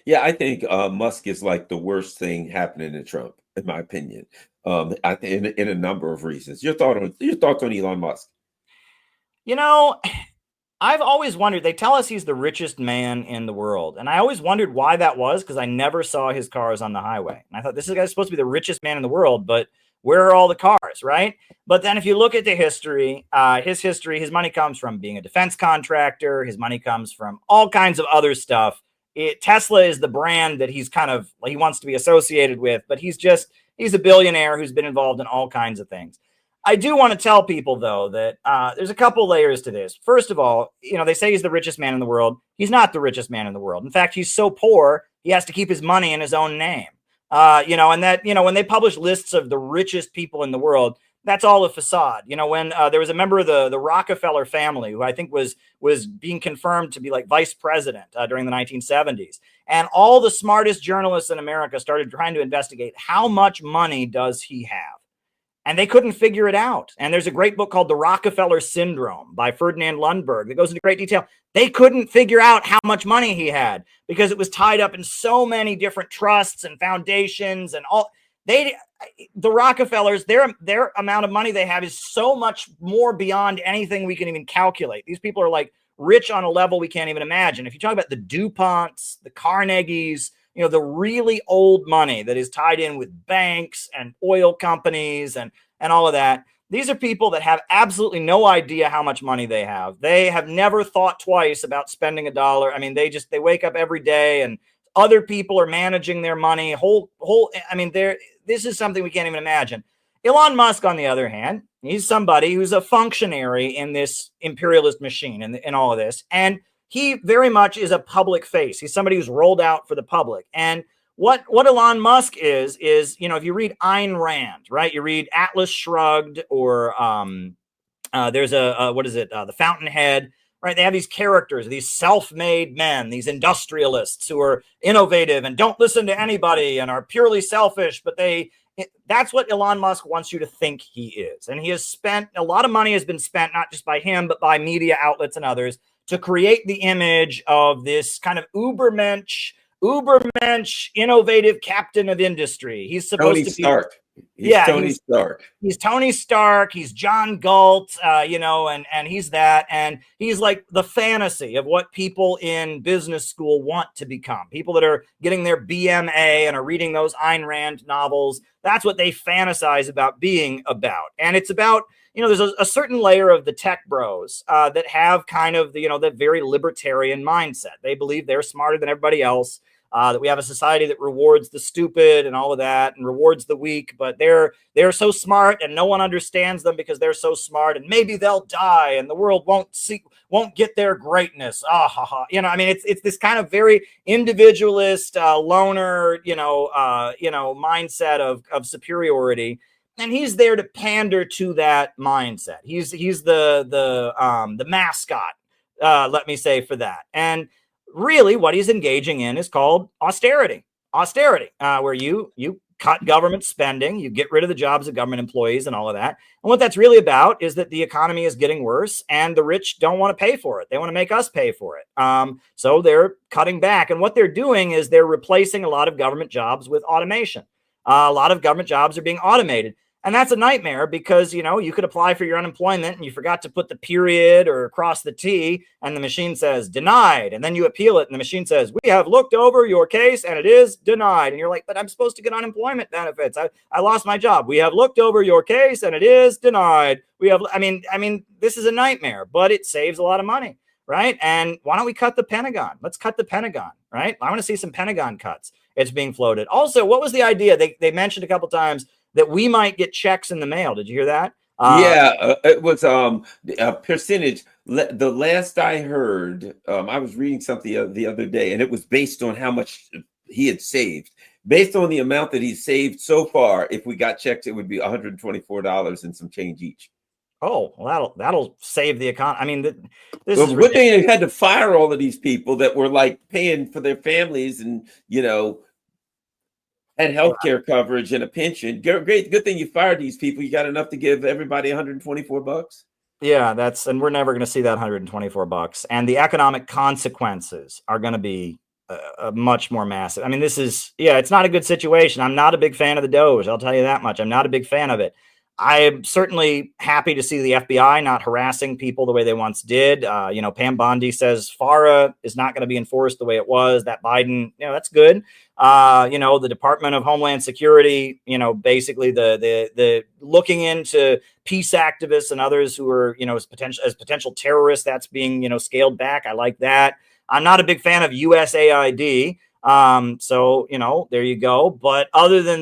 Yeah, I think Musk is like the worst thing happening to Trump, in my opinion. I think in a number of reasons. Your thoughts on Elon Musk? You know, I've always wondered, they tell us he's the richest man in the world. And I always wondered why that was because I never saw his cars on the highway. And I thought this guy's supposed to be the richest man in the world, but where are all the cars, right? But then if you look at the history, his money comes from being a defense contractor. His money comes from all kinds of other stuff. Tesla is the brand that he wants to be associated with, but he's a billionaire who's been involved in all kinds of things. I do want to tell people, though, that there's a couple layers to this. First of all, they say he's the richest man in the world. He's not the richest man in the world. In fact, he's so poor, he has to keep his money in his own name. When they publish lists of the richest people in the world, that's all a facade. When there was a member of the Rockefeller family who I think was being confirmed to be like vice president during the 1970s. And all the smartest journalists in America started trying to investigate how much money does he have. And they couldn't figure it out. And there's a great book called The Rockefeller Syndrome by Ferdinand Lundberg that goes into great detail. They couldn't figure out how much money he had because it was tied up in so many different trusts and foundations and all. The Rockefellers, their amount of money they have is so much more beyond anything we can even calculate. These people are like rich on a level we can't even imagine. If you talk about the DuPonts, the Carnegies, the really old money that is tied in with banks and oil companies and all of that. These are people that have absolutely no idea how much money they have. They have never thought twice about spending a dollar. I mean, they wake up every day and other people are managing their money. This is something we can't even imagine. Elon Musk, on the other hand, he's somebody who's a functionary in this imperialist machine and all of this. And he very much is a public face. He's somebody who's rolled out for the public. And what Elon Musk is, if you read Ayn Rand, right? You read Atlas Shrugged or there's The Fountainhead, right? They have these characters, these self-made men, these industrialists who are innovative and don't listen to anybody and are purely selfish, but that's what Elon Musk wants you to think he is. And he has spent, a lot of money has been spent, not just by him, but by media outlets and others, to create the image of this kind of ubermensch, innovative captain of industry. He's supposed Tony to be Stark. Tony Stark. He's Tony Stark. He's John Galt, and he's that. And he's like the fantasy of what people in business school want to become. People that are getting their BMA and are reading those Ayn Rand novels. That's what they fantasize about being about. And it's about, there's a certain layer of the tech bros that have kind of the very libertarian mindset. They believe they're smarter than everybody else. That we have a society that rewards the stupid and all of that and rewards the weak, but they're so smart and no one understands them because they're so smart, and maybe they'll die and the world won't get their greatness. It's this kind of very individualist, loner, mindset of superiority. And he's there to pander to that mindset. He's the mascot, let me say, for that. And really what he's engaging in is called austerity, where you cut government spending, you get rid of the jobs of government employees and all of that. And what that's really about is that the economy is getting worse and the rich don't want to pay for it. They want to make us pay for it. So they're cutting back. And what they're doing is they're replacing a lot of government jobs with automation. A lot of government jobs are being automated. And that's a nightmare because, you could apply for your unemployment and you forgot to put the period or cross the T and the machine says denied. And then you appeal it and the machine says, we have looked over your case and it is denied. And you're like, but I'm supposed to get unemployment benefits. I lost my job. We have looked over your case and it is denied. This is a nightmare, but it saves a lot of money, right? And why don't we cut the Pentagon? Let's cut the Pentagon, right? I want to see some Pentagon cuts. It's being floated. Also, what was the idea? They mentioned a couple times that we might get checks in the mail. Did you hear that? It was a percentage. The last I heard, I was reading something the other day, and it was based on how much he had saved. Based on the amount that he's saved so far, if we got checks, it would be $124 and some change each. Oh, well, that'll save the economy. This is good thing they had to fire all of these people that were like paying for their families and had healthcare coverage and a pension. Great, good thing you fired these people. You got enough to give everybody $124. Yeah, and we're never going to see that $124. And the economic consequences are going to be much more massive. I mean, this is, yeah, it's not a good situation. I'm not a big fan of the Doge. I'll tell you that much. I'm not a big fan of it. I'm certainly happy to see the FBI not harassing people the way they once did. You know, Pam Bondi says FARA is not going to be enforced the way it was. That Biden, you know, that's good. You know, the Department of Homeland Security, you know, basically the looking into peace activists and others who are, you know, as potential terrorists, that's being, you know, scaled back. I like that. I'm not a big fan of USAID. So, you know, there you go. But other than